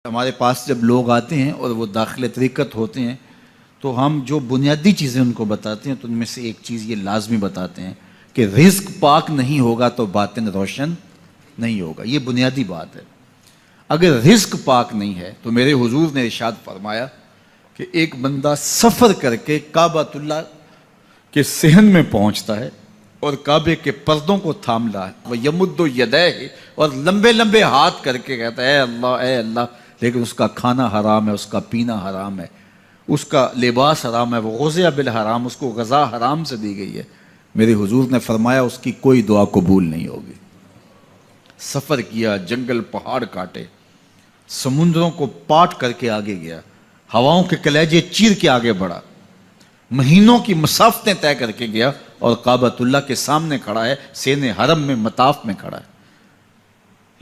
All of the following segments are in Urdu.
ہمارے پاس جب لوگ آتے ہیں اور وہ داخل طریقت ہوتے ہیں تو ہم جو بنیادی چیزیں ان کو بتاتے ہیں تو ان میں سے ایک چیز یہ لازمی بتاتے ہیں کہ رزق پاک نہیں ہوگا تو باطن روشن نہیں ہوگا. یہ بنیادی بات ہے. اگر رزق پاک نہیں ہے تو میرے حضور نے ارشاد فرمایا کہ ایک بندہ سفر کر کے کعبۃ اللہ کے صحن میں پہنچتا ہے اور کعبے کے پردوں کو تھام رہا ہے, وہ یمد یدیہ, اور لمبے لمبے ہاتھ کر کے کہتا ہے اے اللہ, لیکن اس کا کھانا حرام ہے, اس کا پینا حرام ہے, اس کا لباس حرام ہے, وہ غذا بالحرام, اس کو غذا حرام سے دی گئی ہے. میرے حضور نے فرمایا اس کی کوئی دعا قبول نہیں ہوگی. سفر کیا, جنگل پہاڑ کاٹے, سمندروں کو پاٹ کر کے آگے گیا, ہواؤں کے کلیجے چیر کے آگے بڑھا, مہینوں کی مسافتیں طے کر کے گیا اور کعبۃ اللہ کے سامنے کھڑا ہے, سین حرم میں مطاف میں کھڑا ہے,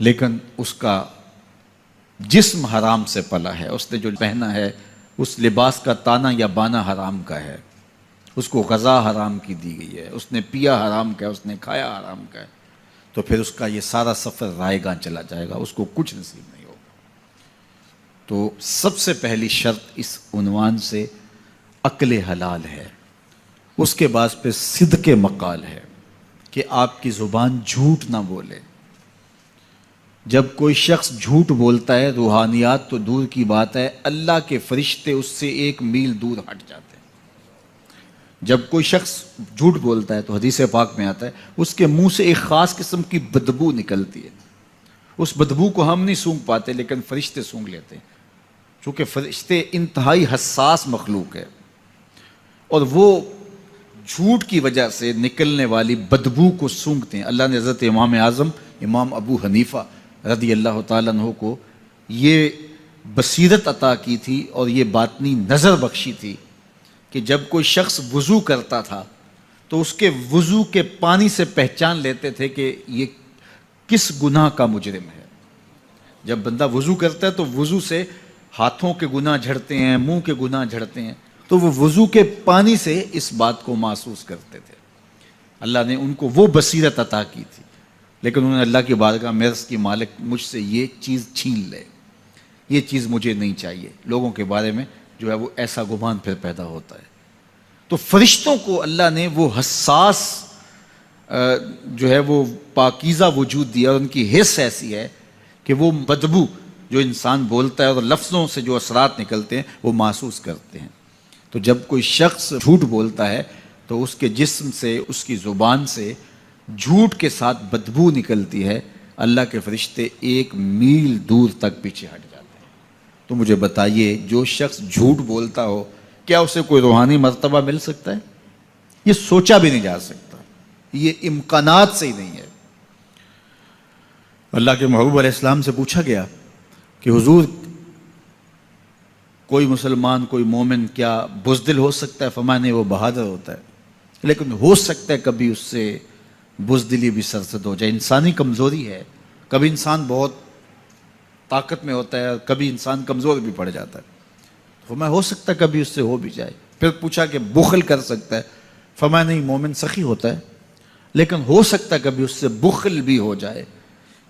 لیکن اس کا جسم حرام سے پلا ہے. اس نے جو پہنا ہے اس لباس کا تانا یا بانا حرام کا ہے, اس کو غذا حرام کی دی گئی ہے, اس نے پیا حرام کا ہے, اس نے کھایا حرام کا ہے, تو پھر اس کا یہ سارا سفر رائے گاں چلا جائے گا, اس کو کچھ نصیب نہیں ہوگا. تو سب سے پہلی شرط اس عنوان سے عقل حلال ہے. اس کے بعد پہ صدق مقال ہے کہ آپ کی زبان جھوٹ نہ بولے. جب کوئی شخص جھوٹ بولتا ہے, روحانیات تو دور کی بات ہے, اللہ کے فرشتے اس سے 1 میل دور ہٹ جاتے ہیں. جب کوئی شخص جھوٹ بولتا ہے تو حدیث پاک میں آتا ہے اس کے منہ سے ایک خاص قسم کی بدبو نکلتی ہے. اس بدبو کو ہم نہیں سونگھ پاتے لیکن فرشتے سونگھ لیتے ہیں, چونکہ فرشتے انتہائی حساس مخلوق ہے, اور وہ جھوٹ کی وجہ سے نکلنے والی بدبو کو سونگھتے ہیں. اللہ نے حضرت امام اعظم امام ابو حنیفہ رضی اللہ تعالیٰ عنہ کو یہ بصیرت عطا کی تھی اور یہ باطنی نظر بخشی تھی کہ جب کوئی شخص وضو کرتا تھا تو اس کے وضو کے پانی سے پہچان لیتے تھے کہ یہ کس گناہ کا مجرم ہے. جب بندہ وضو کرتا ہے تو وضو سے ہاتھوں کے گناہ جھڑتے ہیں, منہ کے گناہ جھڑتے ہیں, تو وہ وضو کے پانی سے اس بات کو محسوس کرتے تھے. اللہ نے ان کو وہ بصیرت عطا کی تھی, لیکن انہوں نے اللہ کی بارگاہ میں عرض کی مالک مجھ سے یہ چیز چھین لے, یہ چیز مجھے نہیں چاہیے. لوگوں کے بارے میں جو ہے وہ ایسا گمان پھر پیدا ہوتا ہے. تو فرشتوں کو اللہ نے وہ حساس جو ہے وہ پاکیزہ وجود دیا, اور ان کی حس ایسی ہے کہ وہ بدبو جو انسان بولتا ہے اور لفظوں سے جو اثرات نکلتے ہیں وہ محسوس کرتے ہیں. تو جب کوئی شخص جھوٹ بولتا ہے تو اس کے جسم سے, اس کی زبان سے جھوٹ کے ساتھ بدبو نکلتی ہے. اللہ کے فرشتے 1 میل دور تک پیچھے ہٹ جاتے ہیں. تو مجھے بتائیے, جو شخص جھوٹ بولتا ہو کیا اسے کوئی روحانی مرتبہ مل سکتا ہے؟ یہ سوچا بھی نہیں جا سکتا, یہ امکانات سے ہی نہیں ہے. اللہ کے محبوب علیہ السلام سے پوچھا گیا کہ حضور کوئی مسلمان, کوئی مومن کیا بزدل ہو سکتا ہے؟ فرمایا نہیں, وہ بہادر ہوتا ہے, لیکن ہو سکتا ہے کبھی اس سے بزدلی بھی سرزد ہو جائے. انسانی کمزوری ہے, کبھی انسان بہت طاقت میں ہوتا ہے, کبھی انسان کمزور بھی پڑ جاتا ہے. فرمایا ہو سکتا ہے کبھی اس سے ہو بھی جائے. پھر پوچھا کہ بخل کر سکتا ہے؟ فرمایا نہیں, مومن سخی ہوتا ہے, لیکن ہو سکتا ہے کبھی اس سے بخل بھی ہو جائے.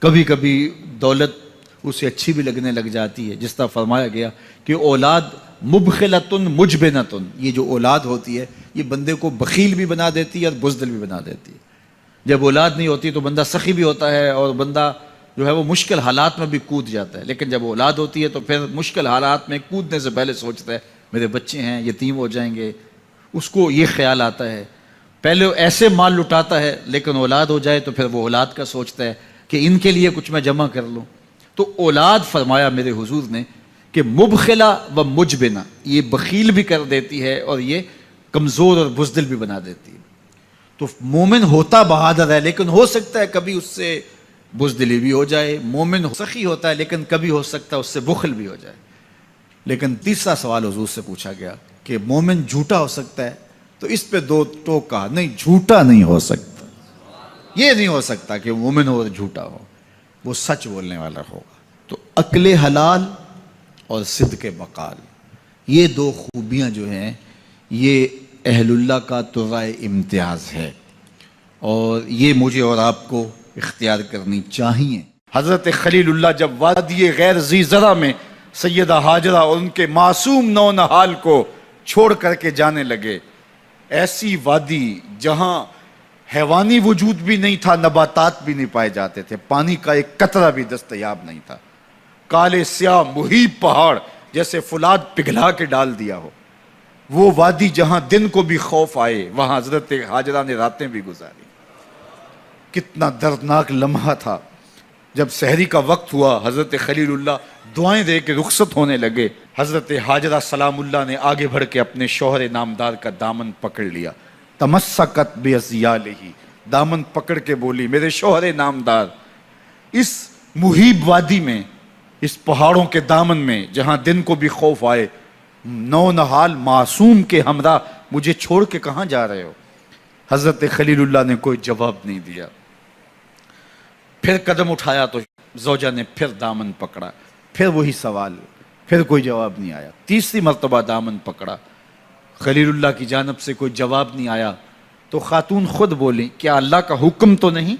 کبھی کبھی دولت اسے اچھی بھی لگنے لگ جاتی ہے, جس طرح فرمایا گیا کہ اولاد مبخلتن مجبنتن, یہ جو اولاد ہوتی ہے یہ بندے کو بخیل بھی بنا دیتی ہے اور بزدل بھی بنا دیتی ہے. جب اولاد نہیں ہوتی تو بندہ سخی بھی ہوتا ہے اور بندہ جو ہے وہ مشکل حالات میں بھی کود جاتا ہے, لیکن جب اولاد ہوتی ہے تو پھر مشکل حالات میں کودنے سے پہلے سوچتا ہے میرے بچے ہیں یتیم ہو جائیں گے. اس کو یہ خیال آتا ہے, پہلے ایسے مال لٹاتا ہے لیکن اولاد ہو جائے تو پھر وہ اولاد کا سوچتا ہے کہ ان کے لیے کچھ میں جمع کر لوں. تو اولاد فرمایا میرے حضور نے کہ مبخلہ و مجبنہ, یہ بخیل بھی کر دیتی ہے اور یہ کمزور اور بزدل بھی بنا دیتی ہے. تو مومن ہوتا بہادر ہے, لیکن ہو سکتا ہے کبھی اس سے بزدلی بھی ہو جائے. مومن سخی ہوتا ہے لیکن کبھی ہو سکتا ہے اس سے بخل بھی ہو جائے. لیکن تیسرا سوال حضور سے پوچھا گیا کہ مومن جھوٹا ہو سکتا ہے؟ تو اس پہ 2 ٹوک کہا, نہیں جھوٹا نہیں ہو سکتا. یہ نہیں ہو سکتا کہ مومن ہو اور جھوٹا ہو, وہ سچ بولنے والا ہوگا. تو عقل حلال اور صدق مقال, یہ 2 خوبیاں جو ہیں یہ اہل اللہ کا طرائے امتیاز ہے, اور یہ مجھے اور آپ کو اختیار کرنی چاہیے. حضرت خلیل اللہ جب وادی غیر ذی زرع میں سیدہ ہاجرہ اور ان کے معصوم نونہال کو چھوڑ کر کے جانے لگے۔ ایسی وادی جہاں حیوانی وجود بھی نہیں تھا، نباتات بھی نہیں پائے جاتے تھے، پانی کا ایک قطرہ بھی دستیاب نہیں تھا، کالے سیاہ محیط پہاڑ جیسے فولاد پگھلا کے ڈال دیا ہو، وہ وادی جہاں دن کو بھی خوف آئے، وہاں حضرت ہاجرہ نے راتیں بھی گزاری۔ کتنا دردناک لمحہ تھا۔ جب سحری کا وقت ہوا، حضرت خلیل اللہ دعائیں دے کے رخصت ہونے لگے، حضرت ہاجرہ سلام اللہ نے آگے بڑھ کے اپنے شوہر نامدار کا دامن پکڑ لیا۔ تمسکت بعضیالہ، دامن پکڑ کے بولی، میرے شوہر نامدار، اس محیب وادی میں، اس پہاڑوں کے دامن میں جہاں دن کو بھی خوف آئے، نونہال معصوم کے ہمراہ مجھے چھوڑ کے کہاں جا رہے ہو؟ حضرت خلیل اللہ نے کوئی جواب نہیں دیا۔ پھر قدم اٹھایا تو زوجہ نے پھر دامن پکڑا، پھر وہی سوال، پھر کوئی جواب نہیں آیا۔ تیسری مرتبہ دامن پکڑا، خلیل اللہ کی جانب سے کوئی جواب نہیں آیا، تو خاتون خود بولی، کیا اللہ کا حکم تو نہیں؟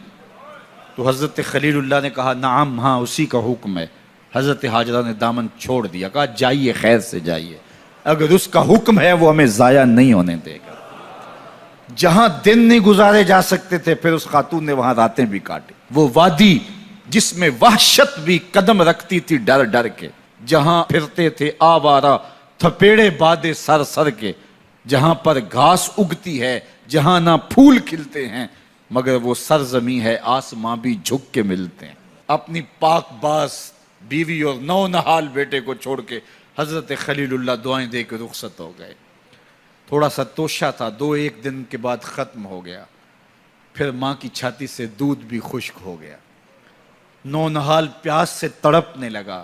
تو حضرت خلیل اللہ نے کہا، نعم، ہاں اسی کا حکم ہے۔ حضرت ہاجرہ نے دامن چھوڑ دیا، کہا جائیے، خیر سے جائیے، اگر اس کا حکم ہے وہ ہمیں ضائع نہیں ہونے دے گا۔ جہاں دن نہیں گزارے جا سکتے تھے، پھر اس خاتون نے وہاں راتیں بھی کاٹی۔ وہ وادی جس میں وحشت بھی قدم رکھتی تھی ڈر ڈر کے، جہاں پھرتے تھے آوارہ تھپیڑے بادے سر سر کے، جہاں پر گھاس اگتی ہے، جہاں نہ پھول کھلتے ہیں، مگر وہ سرزمین ہے آسماں بھی جھک کے ملتے ہیں۔ اپنی پاک باز بیوی اور نونہال بیٹے کو چھوڑ کے حضرت خلیل اللہ دعائیں دے کے رخصت ہو گئے۔ تھوڑا سا توشہ تھا، 2-1 دن کے بعد ختم ہو گیا۔ پھر ماں کی چھاتی سے دودھ بھی خشک ہو گیا، نونہال پیاس سے تڑپنے لگا۔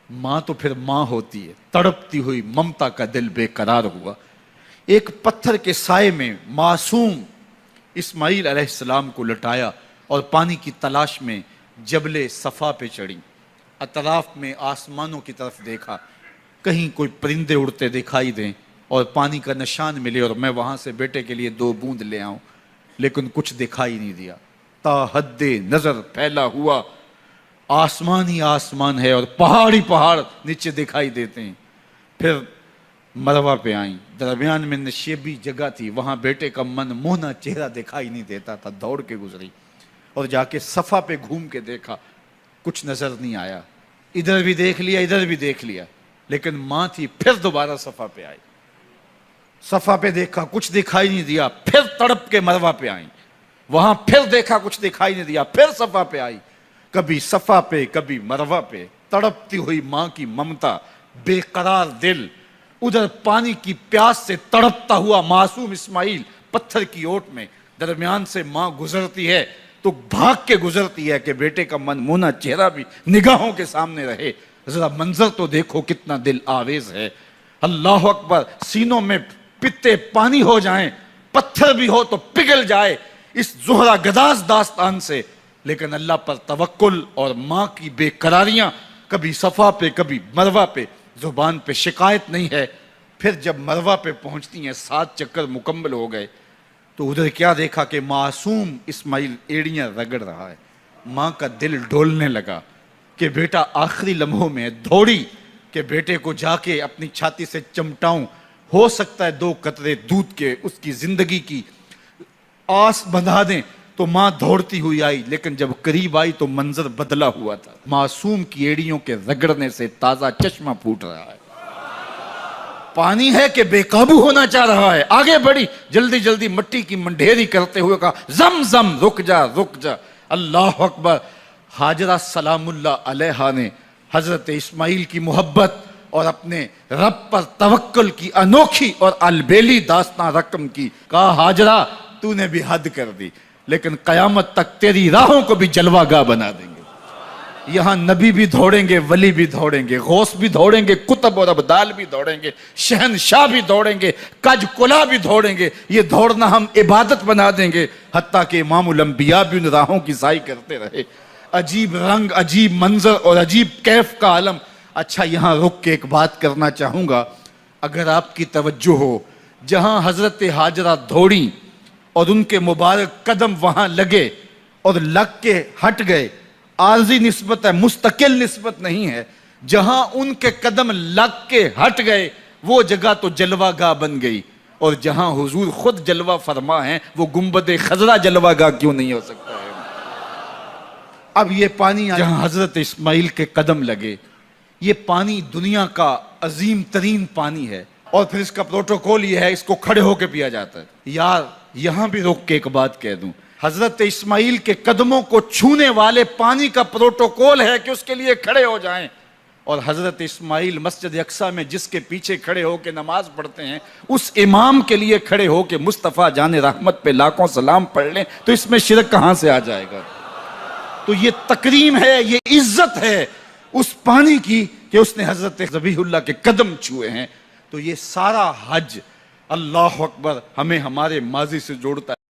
ماں تو پھر ماں ہوتی ہے، تڑپتی ہوئی ممتا کا دل بے قرار ہوا۔ ایک پتھر کے سائے میں معصوم اسماعیل علیہ السلام کو لٹایا اور پانی کی تلاش میں جبل صفا پہ چڑھی۔ اطراف میں آسمانوں کی طرف دیکھا، کہیں کوئی پرندے اڑتے دکھائی دیں اور پانی کا نشان ملے اور میں وہاں سے بیٹے کے لیے 2 بوند لے آؤں، لیکن کچھ دکھائی نہیں دیا۔ تا حد نظر پھیلا ہوا آسمان ہی آسمان ہے اور پہاڑ ہی پہاڑ نیچے دکھائی دیتے ہیں۔ پھر مروہ پہ آئیں، درمیان میں نشیبی جگہ تھی، وہاں بیٹے کا من موہنا چہرہ دکھائی نہیں دیتا تھا، دوڑ کے گزری اور جا کے صفا پہ گھوم کے دیکھا، کچھ نظر نہیں آیا۔ ادھر بھی دیکھ لیا، ادھر بھی دیکھ لیا، لیکن ماں تھی۔ پھر دوبارہ صفا پہ آئی، صفا پہ دیکھا، کچھ دکھائی نہیں دیا۔ پھر تڑپ کے مروہ پہ آئیں، وہاں پھر دیکھا، کچھ دکھائی نہیں دیا۔ پھر صفا پہ آئی، کبھی صفا پہ کبھی مروہ پہ، تڑپتی ہوئی ماں کی ممتا، بے قرار دل، ادھر پانی کی پیاس سے تڑپتا ہوا معصوم اسماعیل پتھر کی اوٹ میں، درمیان سے ماں گزرتی ہے تو بھاگ کے گزرتی ہے کہ بیٹے کا من مونا چہرہ بھی نگاہوں کے سامنے رہے۔ ذرا منظر تو دیکھو کتنا دل آویز ہے۔ اللہ اکبر، سینوں میں پتے پانی ہو جائیں، پتھر بھی ہو تو پگھل جائے اس زہرہ گداز داستان سے، لیکن اللہ پر توکل اور ماں کی بے قراریاں، کبھی صفا پہ کبھی مروہ پہ، زبان پہ شکایت نہیں ہے۔ پھر جب مروہ پہ پہنچتی ہیں، 7 چکر مکمل ہو گئے، تو ادھر کیا دیکھا کہ معصوم اسماعیل ایڑیاں رگڑ رہا ہے۔ ماں کا دل ڈولنے لگا کہ بیٹا آخری لمحوں میں دوڑی کہ بیٹے کو جا کے اپنی چھاتی سے چمٹاؤں، ہو سکتا ہے 2 قطرے دودھ کے اس کی زندگی کی آس بندھا دیں۔ تو ماں دوڑتی ہوئی آئی، لیکن جب قریب آئی تو منظر بدلا ہوا تھا۔ معصوم کی ایڑیوں کے رگڑنے سے تازہ چشمہ پھوٹ رہا ہے، پانی ہے کہ بے قابو ہونا چاہ رہا ہے۔ آگے بڑھی، جلدی جلدی مٹی کی منڈھیری کرتے ہوئے کہا، زم زم، رک جا رک جا۔ اللہ اکبر۔ ہاجرہ سلام اللہ علیہا نے حضرت اسماعیل کی محبت اور اپنے رب پر توکل کی انوکھی اور البیلی داستان رقم کی۔ کہا، ہاجرہ تو نے بھی حد کر دی، لیکن قیامت تک تیری راہوں کو بھی جلوہ گاہ بنا دیں گے۔ یہاں نبی بھی دوڑیں گے، ولی بھی دوڑیں گے، غوث بھی دوڑیں گے، کتب اور ابدال بھی دوڑیں گے، شہنشاہ بھی دوڑیں گے، کج کلا بھی دوڑیں گے۔ یہ دوڑنا ہم عبادت بنا دیں گے، حتیٰ کہ امام الانبیاء بھی ان راہوں کی سائی کرتے رہے۔ عجیب رنگ، عجیب منظر اور عجیب کیف کا عالم۔ اچھا، یہاں رک کے ایک بات کرنا چاہوں گا، اگر آپ کی توجہ ہو، جہاں حضرت ہاجرہ دوڑیں اور ان کے مبارک قدم وہاں لگے اور لگ کے ہٹ گئے، عارضی نسبت ہے، مستقل نسبت نہیں ہے۔ جہاں ان کے قدم لگ کے ہٹ گئے وہ جگہ تو جلوہ گاہ بن گئی، اور جہاں حضور خود جلوہ فرما ہیں وہ گنبد خضرا جلوہ گاہ کیوں نہیں ہو سکتا ہے؟ اب یہ پانی جہاں حضرت اسماعیل کے قدم لگے، یہ پانی دنیا کا عظیم ترین پانی ہے، اور پھر اس کا پروٹوکول یہ ہے، اس کو کھڑے ہو کے پیا جاتا ہے۔ یار یہاں بھی رک کے ایک بات کہہ دوں، حضرت اسماعیل کے قدموں کو چھونے والے پانی کا پروٹوکول ہے کہ اس کے لیے کھڑے ہو جائیں، اور حضرت اسماعیل مسجد اقصیٰ میں جس کے پیچھے کھڑے ہو کے نماز پڑھتے ہیں اس امام کے لیے کھڑے ہو کے مصطفیٰ جان رحمت پہ لاکھوں سلام پڑھ لیں تو اس میں شرک کہاں سے آ جائے گا؟ تو یہ تکریم ہے، یہ عزت ہے اس پانی کی کہ اس نے حضرت ذبیح اللہ کے قدم چھوئے ہیں۔ تو یہ سارا حج اللہ اکبر ہمیں ہمارے ماضی سے جوڑتا ہے۔